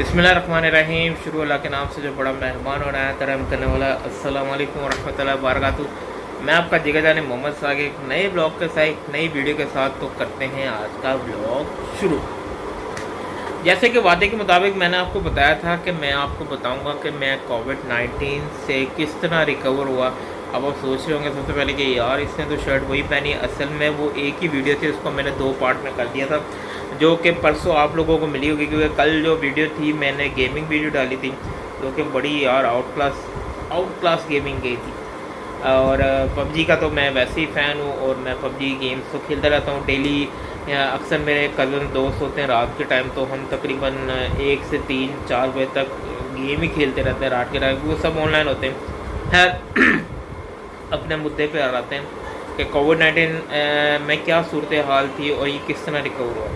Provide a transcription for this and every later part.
बिस्मिल्लाहिर्रहमानिर्रहीम। शुरू अल्लाह के नाम से जो बड़ा मेहरबान और आया तरम करने वाला। अस्सलाम वालेकुम रहमतुल्लाहि व बरकातुहू। मैं आपका जिगर जाने मोहम्मद सागे एक नए ब्लॉग के साथ एक नई वीडियो के साथ तो करते हैं आज का ब्लॉग शुरू। जैसे कि वादे के मुताबिक मैंने आपको बताया था कि मैं आपको बताऊंगा कि मैं कोविड-19 से किस तरह रिकवर हुआ। अब आप सोच रहे होंगे सबसे पहले कि यार इसने तो शर्ट वही पहनी। असल में वो एक ही वीडियो थी, उसको मैंने दो पार्ट में कर दिया था, जो कि परसों आप लोगों को मिली होगी, क्योंकि कल जो वीडियो थी मैंने गेमिंग वीडियो डाली थी जो कि बड़ी यार आउट क्लास गेमिंग गई थी। और पबजी का तो मैं वैसे ही फ़ैन हूँ और मैं पबजी गेम्स तो खेलता रहता हूँ डेली। अक्सर मेरे कज़न दोस्त होते हैं रात के टाइम, तो हम तकरीबन 1 से 3-4 बजे तक गेम ही खेलते रहते हैं रात के टाइम। वो सब ऑनलाइन होते हैं। खैर अपने मुद्दे पे आ जाते हैं कि कोविड-19 में क्या सूरत हाल थी और ये किस तरह रिकवर हुआ।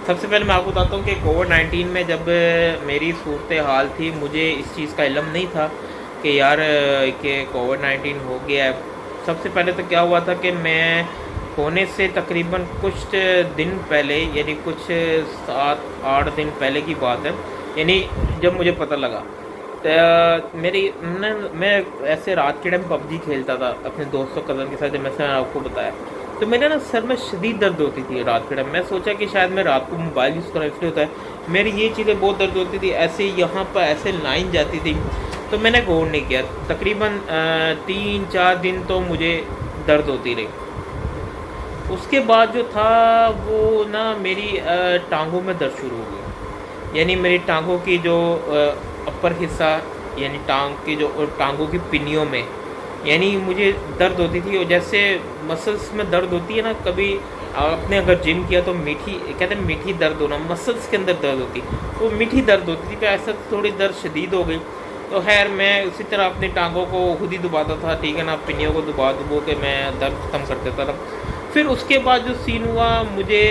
सबसे पहले मैं आपको बताता हूँ कि कोविड-19 में जब मेरी सूरत हाल थी, मुझे इस चीज़ का इल्म नहीं था कि यार कि कोविड-19 हो गया है। सबसे पहले तो क्या हुआ था कि मैं होने से तकरीबन कुछ दिन पहले, यानी कुछ 7-8 दिन पहले की बात है, यानी जब मुझे पता लगा तो मैं ऐसे रात के टाइम पबजी खेलता था अपने दोस्तों कज़न के साथ, जब मैंने आपको बताया। तो मेरे ना सर में शदीद दर्द होती थी रात के टाइम। मैं सोचा कि शायद मैं रात को मोबाइल यूज़ करना इसलिए होता है, मेरी ये चीज़ें बहुत दर्द होती थी। ऐसे यहाँ पर ऐसे लाइन जाती थी, तो मैंने गौर नहीं किया। तकरीबन 3-4 दिन तो मुझे दर्द होती रही। उसके बाद जो था वो ना मेरी टांगों में दर्द शुरू हो गया, यानी मेरी टांगों की जो अपर हिस्सा, यानी टांग की जो टांगों की पिनियों में, यानी मुझे दर्द होती थी। और जैसे मसल्स में दर्द होती है ना, कभी आपने अगर जिम किया तो कहते हैं मीठी दर्द होना, मसल्स के अंदर दर्द होती, वो मीठी दर्द होती थी। तो ऐसा थोड़ी दर्द शदीद हो गई। तो खैर मैं उसी तरह अपनी टांगों को खुद ही दबाता था, ठीक है ना, पिनियों को दबा के मैं दर्द ख़त्म कर देता था। फिर उसके बाद जो सीन हुआ, मुझे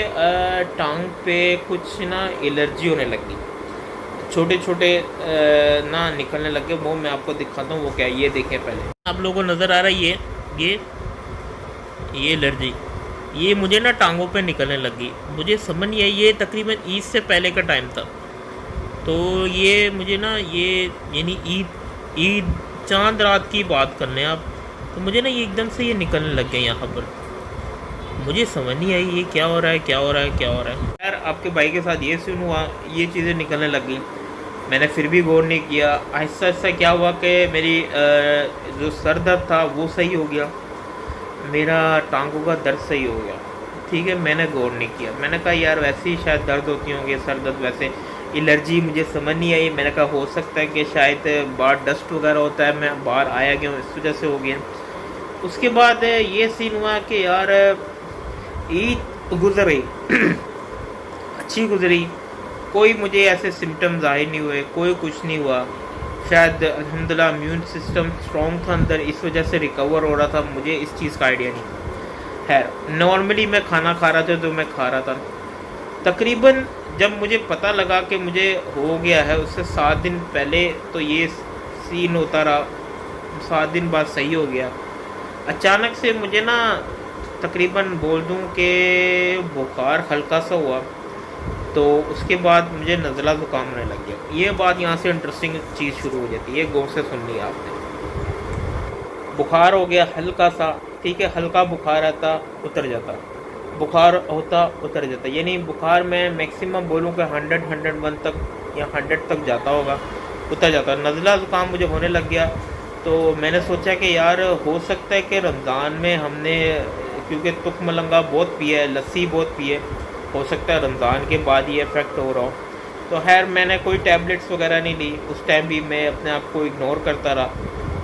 टांग पे कुछ ना एलर्जी होने लगी, छोटे छोटे ना निकलने लगे। वो मैं आपको दिखाता हूँ वो क्या है। ये देखें, पहले आप लोगों को नज़र आ रहा है ये एलर्जी, ये मुझे ना टांगों पे निकलने लगी। मुझे समझ नहीं आई, ये तकरीबन ईद से पहले का टाइम था। तो ये मुझे ना यानी ईद चांद रात की बात कर लें आप, तो मुझे ना ये एकदम से ये निकलने लग गए यहाँ पर। मुझे समझ नहीं आई ये क्या हो रहा है। यार आपके भाई के साथ ये सीन हुआ, ये चीज़ें निकलने लग गई। मैंने फिर भी गौर नहीं किया। आहिस्ता आहिस्ता क्या हुआ कि मेरी जो सर दर्द था वो सही हो गया, मेरा टांगों का दर्द सही हो गया, ठीक है। मैंने गौर नहीं किया, मैंने कहा यार वैसे ही शायद दर्द होती होंगी सर दर्द, वैसे एलर्जी मुझे समझ नहीं आई। मैंने कहा हो सकता है कि शायद बाहर डस्ट वगैरह होता है, मैं बाहर आया गया हूँ, इस वजह से हो गया। उसके बाद ये सीन हुआ कि यार ईद गुजर गई अच्छी गुजरी, कोई मुझे ऐसे सिम्टम्स ज़ाहिर नहीं हुए, कोई कुछ नहीं हुआ। शायद अल्हम्दुलिल्लाह इम्यून सिस्टम स्ट्रॉन्ग था अंदर, इस वजह से रिकवर हो रहा था। मुझे इस चीज़ का आइडिया नहीं। खैर नॉर्मली मैं खाना खा रहा था तो मैं खा रहा था। तकरीबन जब मुझे पता लगा कि मुझे हो गया है, उससे 7 दिन पहले तो ये सीन होता रहा, 7 दिन बाद सही हो गया। अचानक से मुझे ना तकरीबन बोल दूं कि बुखार हल्का सा हुआ, तो उसके बाद मुझे नज़ला ज़ुकाम होने लग गया। ये बात यहाँ से इंटरेस्टिंग चीज़ शुरू हो जाती है, ये गौर से सुन लिया आपने। बुखार हो गया हल्का सा, ठीक है, हल्का बुखार आता उतर जाता, बुखार होता उतर जाता, यानी बुखार में मैक्सिमम बोलूँ कि 100-101 तक या 100 तक जाता होगा, उतर जाता। नज़ला ज़ुकाम मुझे होने लग गया। तो मैंने सोचा कि यार हो सकता है कि रमज़ान में हमने, क्योंकि तुक मलंगा बहुत पिया है, लस्सी बहुत पी है, हो सकता है रमज़ान के बाद ये इफ़ेक्ट हो रहा हो। तो खैर मैंने कोई टैबलेट्स वगैरह नहीं ली। उस टाइम भी मैं अपने आप को इग्नोर करता रहा।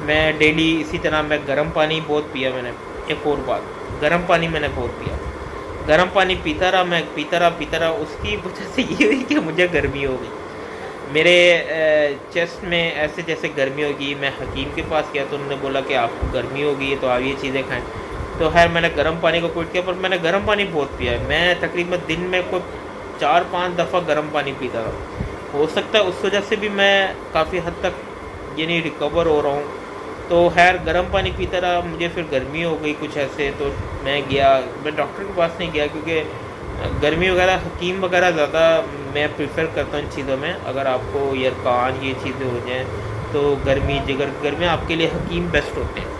मैं डेली इसी तरह मैं गर्म पानी बहुत पिया मैंने। एक और बात, गर्म पानी मैंने बहुत पिया, गर्म पानी पीता रहा, मैं पीता रहा। उसकी वजह से ये हुई कि मुझे गर्मी हो गई, मेरे चेस्ट में ऐसे जैसे गर्मी होगी। मैं हकीम के पास गया तो उन्होंने बोला कि आपको गर्मी होगी तो आप ये चीज़ें खाएं। तो खैर मैंने गर्म पानी को क्विट किया, पर मैंने गर्म पानी बहुत पिया है। मैं तकरीबन दिन में कोई 4-5 दफ़ा गर्म पानी पीता था। हो सकता है उस वजह से भी मैं काफ़ी हद तक यानी रिकवर हो रहा हूँ। तो खैर गर्म पानी पीता रहा, मुझे फिर गर्मी हो गई कुछ ऐसे। तो मैं डॉक्टर के पास नहीं गया, क्योंकि गर्मी वगैरह हकीम वगैरह ज़्यादा मैं प्रेफर करता हूँ इन चीज़ों में। अगर आपको यरकान ये चीज़ें हो जाएँ तो गर्मी जिगर गर्मी आपके लिए हकीम बेस्ट होते हैं।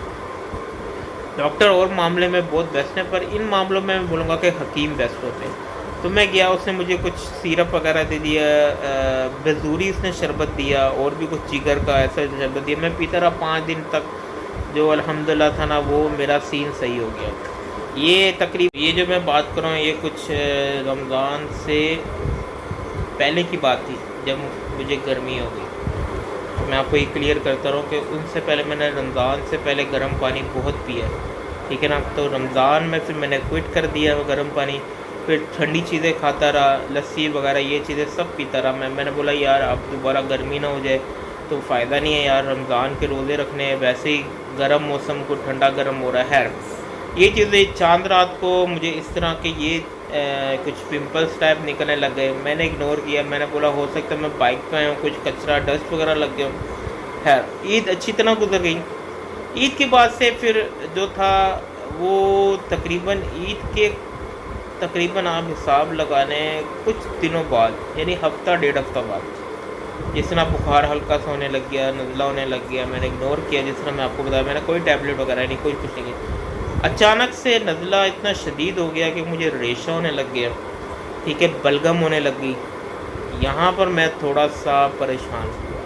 डॉक्टर और मामले में बहुत बेस्ट हैं, पर इन मामलों में मैं बोलूँगा कि हकीम बेस्ट होते हैं। तो मैं गया, उसने मुझे कुछ सिरप वगैरह दे दिया, बेजूरी उसने शरबत दिया, और भी कुछ जिगर का ऐसा शरबत दिया। मैं पीता रहा 5 दिन तक। जो अल्हम्दुलिल्लाह था ना, वो मेरा सीन सही हो गया। ये तकरीब ये जो मैं बात कर रहा हूँ, ये कुछ रमज़ान से पहले की बात थी, जब मुझे गर्मी हो गई। मैं आपको ये क्लियर करता रहूँ कि उनसे पहले मैंने रमज़ान से पहले गर्म पानी बहुत पिया है, ठीक है ना। तो रमज़ान में फिर मैंने क्विट कर दिया गर्म पानी, फिर ठंडी चीज़ें खाता रहा, लस्सी वगैरह ये चीज़ें सब पीता रहा। मैंने बोला यार अब दोबारा गर्मी ना हो जाए तो फ़ायदा नहीं है यार, रमज़ान के रोज़े रखने हैं, वैसे ही गर्म मौसम को ठंडा गर्म हो रहा है। ये चीज़ें चांद रात को मुझे इस तरह के ये कुछ पिंपल्स टाइप निकलने लग गए। मैंने इग्नोर किया, मैंने बोला हो सकता है मैं बाइक पे आया हूँ, कुछ कचरा डस्ट वगैरह लग गया। खैर ईद अच्छी तरह गुजर गई। ईद के बाद से फिर जो था वो तकरीबन ईद के तकरीबन आप हिसाब लगाने कुछ दिनों बाद, यानी हफ्ता 1.5 हफ्ता बाद, जिस तरह बुखार हल्का सा होने लग गया, नज़ला होने लग गया। मैंने इग्नोर किया, जिस तरह मैं आपको बताया, मैंने कोई टैबलेट वगैरह नहीं, कुछ नहीं किया। अचानक से नज़ला इतना शदीद हो गया कि मुझे रेशा होने लग गया, ठीक है, बलगम होने लग गई। यहाँ पर मैं थोड़ा सा परेशान हुआ,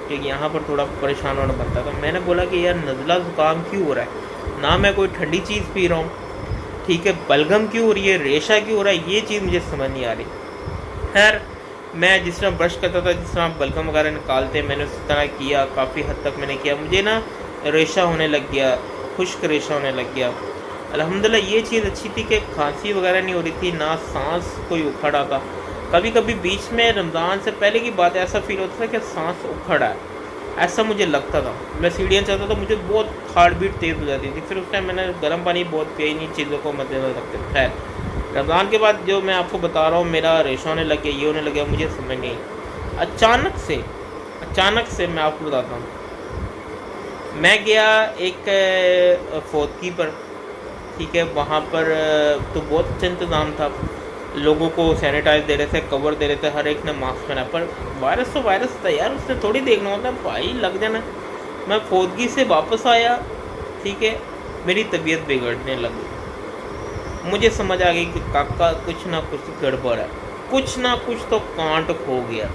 ठीक है, यहाँ पर थोड़ा परेशान होना बनता था। मैंने बोला कि यार नज़ला ज़ुकाम क्यों हो रहा है, ना मैं कोई ठंडी चीज़ पी रहा हूँ, ठीक है, बलगम क्यों हो रही है, रेशा क्यों हो रहा है, ये चीज़ मुझे समझ नहीं आ रही। खैर मैं जिस तरह ब्रश करता था, जिस तरह बलगम वगैरह निकालते, मैंने उस तरह किया, काफ़ी हद तक मैंने किया। मुझे ना रेशा होने लग गया, खुश्क रेशा होने लग गया। अल्हम्दुलिल्लाह ये चीज़ अच्छी थी कि खांसी वगैरह नहीं हो रही थी, ना सांस कोई उखड़ आता। कभी कभी बीच में रमज़ान से पहले की बात ऐसा फील होता था कि सांस उखड़ा है, ऐसा मुझे लगता था। मैं सीढ़ियाँ चढ़ता था, मुझे बहुत हार्ट बीट तेज़ हो जाती थी। फिर उस टाइम मैंने गर्म पानी बहुत पिया, इन्हीं चीज़ों को मद्देनजर रखते थे। खैर रमज़ान के बाद जो मैं आपको बता रहा हूँ, मेरा रेशा होने लग गया, ये होने लग गया, मुझे समझ नहीं आई। अचानक से मैं आपको बताता हूँ, मैं गया एक फौतगी पर, ठीक है, वहाँ पर तो बहुत अच्छा इंतज़ाम था, लोगों को सैनिटाइज दे रहे थे, कवर दे रहे थे, हर एक ने मास्क पहना। पर वायरस तो वायरस था यार, उससे थोड़ी देखना होता है भाई, लग जाना। मैं फौतगी से वापस आया, ठीक है, मेरी तबीयत बिगड़ने लगी। मुझे समझ आ गई कि काका कुछ ना कुछ गड़बड़ है, कुछ ना कुछ तो कांट हो गया।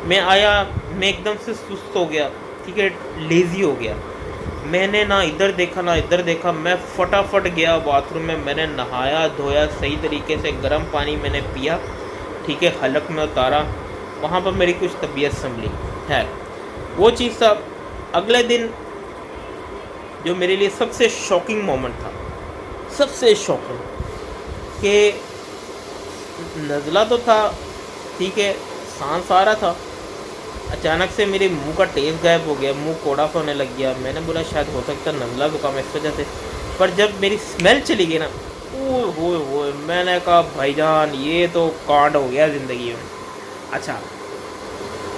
मैं आया, मैं एकदम से सुस्त हो गया, ठीक है, लेज़ी हो गया। मैंने ना इधर देखा ना इधर देखा, मैं फटाफट गया बाथरूम में, मैंने नहाया धोया सही तरीके से, गर्म पानी मैंने पिया, ठीक है, हलक में उतारा, वहाँ पर मेरी कुछ तबीयत संभली है। वो चीज़ था। अगले दिन जो मेरे लिए सबसे शॉकिंग मोमेंट था, सबसे शॉकिंग, कि नज़ला तो था, ठीक है, सांस आ रहा था, अचानक से मेरे मुंह का टेस्ट गायब हो गया, मुंह कोड़ा सा होने लग गया। मैंने बोला शायद हो सकता है नज़ला ज़ुकाम इस वजह से। पर जब मेरी स्मेल चली गई ना, ओ मैंने कहा भाईजान ये तो कांड हो गया ज़िंदगी में। अच्छा,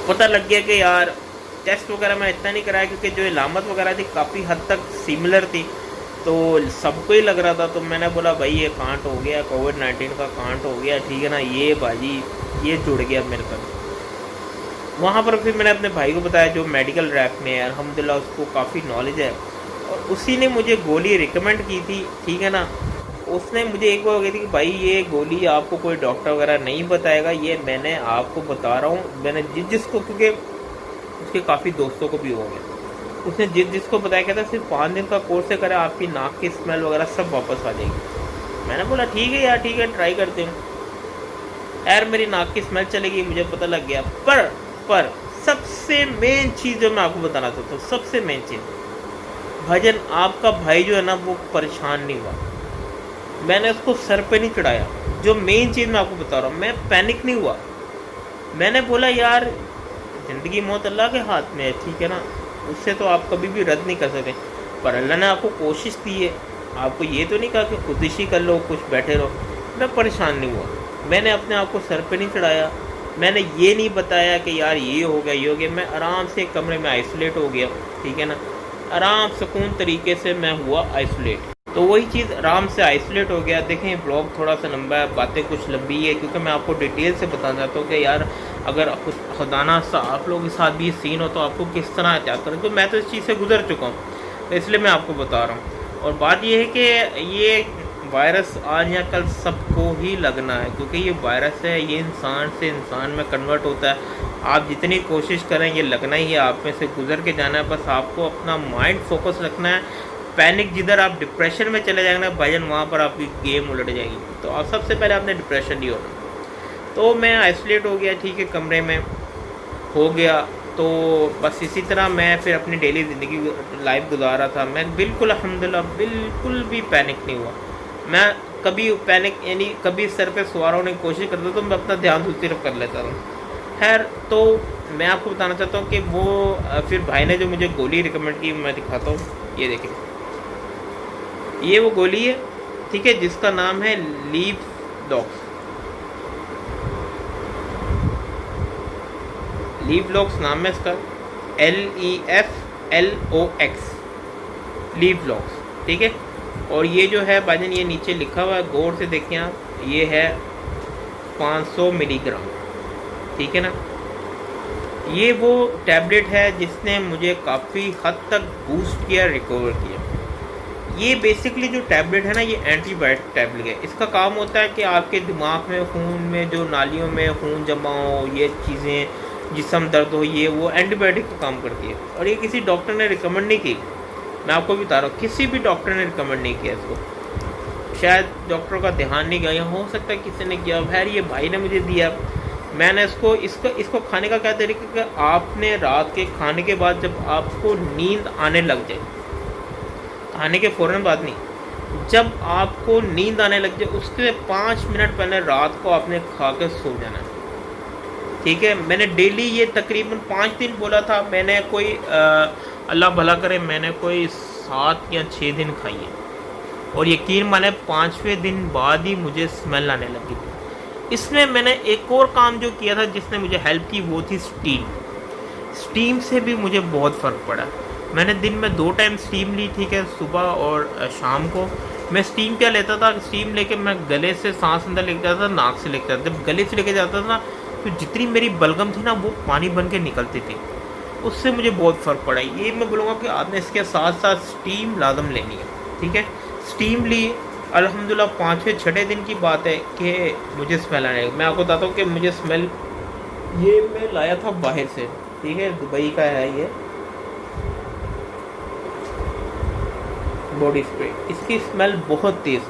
पता लग गया कि यार टेस्ट वगैरह मैं इतना नहीं कराया, क्योंकि जो इलामत वगैरह थी काफ़ी हद तक सिमिलर थी, तो सबको ही लग रहा था। तो मैंने बोला भाई ये कांट हो गया, कोविड-19 का कांट हो गया, ठीक है ना, ये बाजी ये जुड़ गया मेरे साथ। वहाँ पर फिर मैंने अपने भाई को बताया जो मेडिकल रैप में है, अल्हम्दुलिल्लाह उसको काफ़ी नॉलेज है, और उसी ने मुझे गोली रिकमेंड की थी, ठीक है ना। उसने मुझे एक बार कही थी कि भाई ये गोली आपको कोई डॉक्टर वगैरह नहीं बताएगा, ये मैंने आपको बता रहा हूँ। मैंने जिसको, क्योंकि उसके काफ़ी दोस्तों को भी हो गया, उसने जिसको बताया, कहता सिर्फ 5 दिन का कोर्स करें, आपकी नाक की स्मेल वगैरह सब वापस आ जाएगी। मैंने बोला ठीक है यार, ठीक है, ट्राई करते हैं। यार मेरी नाक की स्मेल चलेगी, मुझे पता लग गया। पर सबसे मेन चीज़ जो मैं आपको बताना चाहता हूँ, सबसे मेन चीज़, भजन आपका भाई जो है ना वो परेशान नहीं हुआ, मैंने उसको सर पे नहीं चढ़ाया। जो मेन चीज़ मैं आपको बता रहा हूँ, मैं पैनिक नहीं हुआ। मैंने बोला यार ज़िंदगी मौत अल्लाह के हाथ में है, ठीक है ना, उससे तो आप कभी भी रद्द नहीं कर सकते। पर अल्लाह ने आपको कोशिश दी है, आपको ये तो नहीं कहा कि खुदकुशी कर लो, कुछ बैठे रहो। मैं परेशान नहीं हुआ, मैंने अपने आप को सर पे नहीं चढ़ाया, मैंने ये नहीं बताया कि यार ये हो गया ये हो गया। मैं आराम से एक कमरे में आइसोलेट हो गया, ठीक है ना, आराम सुकून तरीके से मैं हुआ आइसोलेट। तो वही चीज़ आराम से आइसोलेट हो गया। देखें ब्लॉग थोड़ा सा लंबा है, बातें कुछ लंबी है, क्योंकि मैं आपको डिटेल से बताना चाहता हूँ कि यार अगर खुदाना सा आप लोगों के साथ भी ये सीन हो तो आपको किस तरह एहतियात करें। तो मैं तो इस चीज़ से गुजर चुका हूँ, तो इसलिए मैं आपको बता रहा हूँ। और बात ये है कि ये वायरस आज या कल सबको ही लगना है, क्योंकि ये वायरस है, ये इंसान से इंसान में कन्वर्ट होता है। आप जितनी कोशिश करें ये लगना ही है, आप में से गुजर के जाना है। बस आपको अपना माइंड फोकस रखना है। पैनिक, जिधर आप डिप्रेशन में चले जाएंगे ना भाईजान, वहाँ पर आपकी गेम उलट जाएगी। तो आप सबसे पहले आपने डिप्रेशन नहीं होना। तो मैं आइसोलेट हो गया, ठीक है, कमरे में हो गया। तो बस इसी तरह मैं फिर अपनी डेली ज़िंदगी लाइफ गुजार रहा था। मैं बिल्कुल अल्हम्दुलिल्लाह बिल्कुल भी पैनिक नहीं हुआ। मैं कभी पैनिक यानी कभी सर पे सवार होने की कोशिश करता तो मैं अपना ध्यान दूसरी तरफ कर लेता था। खैर, तो मैं आपको बताना चाहता हूँ कि वो फिर भाई ने जो मुझे गोली रिकमेंड की, मैं दिखाता हूँ, ये देखें, ये वो गोली है, ठीक है, जिसका नाम है लीव लॉक्स। लीव लॉक्स नाम है इसका, LEFLOX, लीव लॉक्स, ठीक है। और ये जो है भाईजान, ये नीचे लिखा हुआ है, गौर से देखें आप, ये है 500 मिलीग्राम, ठीक है ना। ये वो टैबलेट है जिसने मुझे काफ़ी हद तक बूस्ट किया, रिकवर किया। ये बेसिकली जो टैबलेट है ना, ये एंटीबायोटिक टैबलेट है। इसका काम होता है कि आपके दिमाग में, खून में, जो नालियों में खून जमा हो, ये चीज़ें, जिस्म दर्द हो, ये वो एंटीबायोटिक का काम करती है। और ये किसी डॉक्टर ने रिकमेंड नहीं की, मैं आपको भी बता रहा हूँ, किसी भी डॉक्टर ने रिकमेंड नहीं किया इसको। शायद डॉक्टर का ध्यान नहीं गया, हो सकता है किसी ने किया। खैर, ये भाई ने मुझे दिया, मैंने इसको खाने का क्या तरीका कि आपने रात के खाने के बाद जब आपको नींद आने लग जाए, खाने के फ़ौरन बाद नहीं, जब आपको नींद आने लग जाए उसके 5 मिनट पहले रात को आपने खा के सो जाना है, ठीक है। मैंने डेली ये तकरीबन 5 दिन बोला था। मैंने कोई अल्लाह भला करे, मैंने कोई 7 या 6 दिन खाई है, और यकीन माने 5वें दिन बाद ही मुझे स्मेल आने लगी थी। इसमें मैंने एक और काम जो किया था जिसने मुझे हेल्प की, वो थी स्टीम से भी मुझे बहुत फ़र्क पड़ा। मैंने दिन में 2 टाइम स्टीम ली, ठीक है, सुबह और शाम को। मैं स्टीम क्या लेता था, स्टीम लेके मैं गले से सांस अंदर लेके जाता था, नाक से लेके जाता था। जब गले से लेके जाता था ना, तो जितनी मेरी बलगम थी ना, वो पानी बन के निकलती थी। उससे मुझे बहुत फ़र्क पड़ा। ये मैं बोलूँगा कि आपने इसके साथ साथ स्टीम लाजम लेनी है, ठीक है। स्टीम ली, अल्हम्दुलिल्लाह 5वें-6ठे दिन की बात है कि मुझे स्मेल आने लगी। मैं आपको बताता हूँ कि मुझे स्मेल, ये मैं लाया था बाहर से, ठीक है, दुबई का है ये बॉडी स्प्रे। इसकी स्मेल बहुत तेज़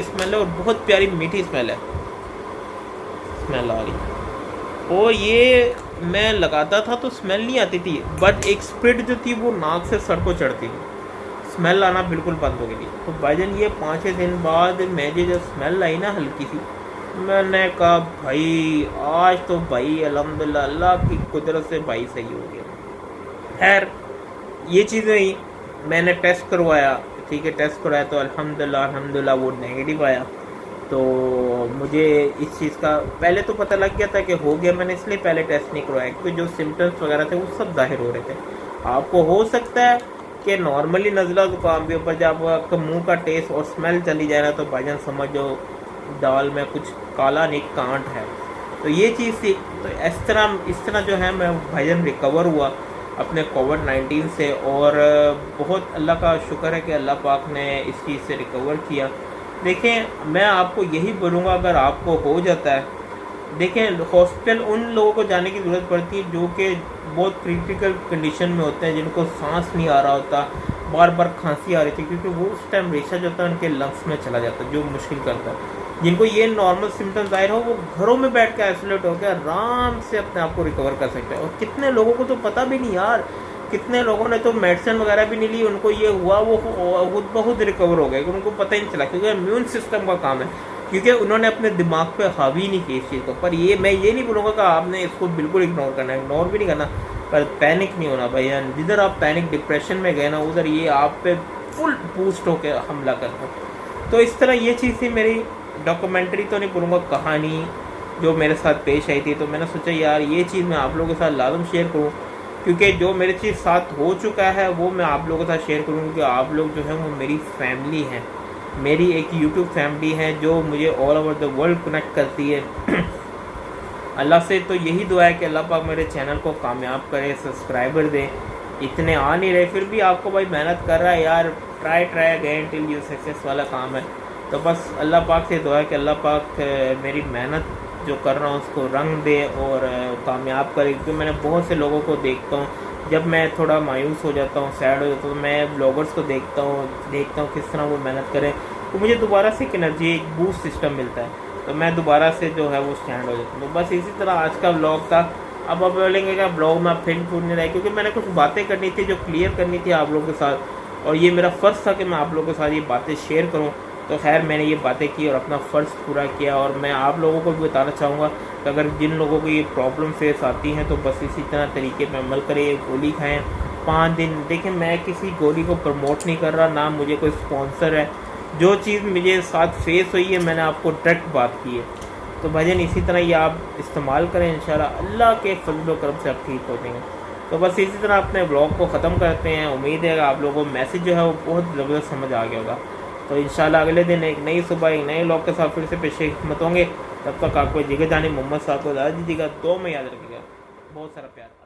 स्मेल है, और बहुत प्यारी मीठी स्मेल है, स्मेल आ रही। और ये मैं लगाता था तो स्मेल नहीं आती थी, बट एक स्प्रिट जो थी वो नाक से सर को चढ़ती थी, स्मेल आना बिल्कुल बंद हो गई थी। तो भाईजान ये 5वें दिन बाद मुझे जब स्मेल आई ना हल्की सी, मैंने कहा भाई आज तो भाई अल्हम्दुलिल्लाह अल्लाह की कुदरत से भाई सही हो गया। खैर, ये चीज़ें ही मैंने टेस्ट करवाया, ठीक है, टेस्ट करवाया तो अल्हम्दुलिल्लाह वो नेगेटिव आया। तो मुझे इस चीज़ का पहले तो पता लग गया था कि हो गया, मैंने इसलिए पहले टेस्ट नहीं करवाया, क्योंकि जो सिम्टम्स वगैरह थे वो सब जाहिर हो रहे थे। आपको हो सकता है कि नॉर्मली नज़ला ज़ुकाम के ऊपर जब आपका मुंह का टेस्ट और स्मेल चली जाए ना, तो भाईजान समझो दाल में कुछ काला नहीं कांट है। तो ये चीज़ थी। तो इस तरह जो है मैं भाईजान रिकवर हुआ अपने कोविड-19 से, और बहुत अल्लाह का शुक्र है कि अल्लाह पाक ने इस चीज़ से रिकवर किया। देखें, मैं आपको यही बोलूँगा, अगर आपको हो जाता है, देखें, हॉस्पिटल उन लोगों को जाने की ज़रूरत पड़ती है जो कि बहुत क्रिटिकल कंडीशन में होते हैं, जिनको सांस नहीं आ रहा होता, बार बार खांसी आ रही थी, क्योंकि वो उस टाइम रेशा जो होता है उनके लंग्स में चला जाता है, जो मुश्किल करता है। जिनको ये नॉर्मल सिम्टम्स ज़ाहिर हो, वो घरों में बैठ के आइसोलेट होकर आराम से अपने आप को रिकवर कर सकते हैं। और कितने लोगों को तो पता भी नहीं यार, कितने लोगों ने तो मेडिसिन वगैरह भी नहीं ली, उनको ये हुआ, वो खुद बहुत रिकवर हो गए, उनको पता ही नहीं चला, क्योंकि इम्यून सिस्टम का काम है, क्योंकि उन्होंने अपने दिमाग पे हावी नहीं की इस चीज़ को। पर ये मैं ये नहीं बोलूँगा कि आपने इसको बिल्कुल इग्नोर करना है, इग्नोर भी नहीं करना, पर पैनिक नहीं होना भाई। जिधर आप पैनिक डिप्रेशन में गए ना, उधर ये आप पे फुल बूस्ट होकर हमला करता। तो इस तरह ये चीज़ थी मेरी डॉक्यूमेंट्री, तो नहीं बोलूँगा, कहानी जो मेरे साथ पेश आई थी। तो मैंने सोचा यार ये चीज़ मैं आप लोगों के साथ लाजम शेयर करूँ, क्योंकि जो मेरे चीज़ साथ हो चुका है वो मैं आप लोगों के साथ शेयर करूँगा, क्योंकि आप लोग जो है वो मेरी फैमिली हैं, मेरी एक यूट्यूब फैमिली है जो मुझे all over the world connect करती है। अल्लाह से तो यही दुआ है कि अल्लाह पाक मेरे चैनल को कामयाब करे, सब्सक्राइबर दे। इतने आ नहीं रहे, फिर भी आपको भाई मेहनत कर रहा है यार, try again till you success वाला काम है। तो बस अल्लाह पाक से दुआ है कि अल्लाह पाक मेरी मेहनत जो कर रहा हूँ उसको रंग दे और कामयाब करे। क्योंकि मैंने बहुत से लोगों को देखता हूँ, जब मैं थोड़ा मायूस हो जाता हूँ, सैड हो जाता हूँ, तो मैं ब्लॉगर्स को देखता हूँ किस तरह वो मेहनत करें, तो मुझे दोबारा से एक एनर्जी, एक बूस्ट सिस्टम मिलता है, तो मैं दोबारा से जो है वो स्टैंड हो जाता हूँ। तो बस इसी तरह आज का ब्लॉग था। अब आप बोलेंगे कि ब्लॉग में आप फिर फूट नहीं रहे, क्योंकि मैंने कुछ बातें करनी थी जो क्लियर करनी थी आप लोगों के साथ, और ये मेरा फ़र्ज़ था कि मैं आप लोगों के साथ ये बातें शेयर करूँ। तो खैर मैंने ये बातें की और अपना फ़र्ज़ पूरा किया। और मैं आप लोगों को भी बताना चाहूँगा कि अगर जिन लोगों को ये प्रॉब्लम फेस आती हैं तो बस इसी तरह तरीके पे अमल करें, गोली खाएँ 5 दिन। देखिए मैं किसी गोली को प्रमोट नहीं कर रहा, ना मुझे कोई स्पॉन्सर है, जो चीज़ मुझे साथ फेस हुई है मैंने आपको डायरेक्ट बात की है। तो भाईजान इसी तरह ये आप इस्तेमाल करें, इंशाल्लाह अल्लाह के फजल व करम से आप ठीक हो जाएंगे। तो बस इसी तरह अपने ब्लॉग को ख़त्म करते हैं। उम्मीद है कि आप लोगों को मैसेज जो है वो बहुत ज़बरदस्त समझ आ गया होगा। तो इंशाल्लाह अगले दिन एक नई सुबह एक नए ब्लॉग के साथ फिर से पेश खिदमत होंगे। तब तक आपको जिगर जानी मोहम्मद साहब को दादा दीजिएगा, दो में याद रखिएगा। बहुत सारा प्यार।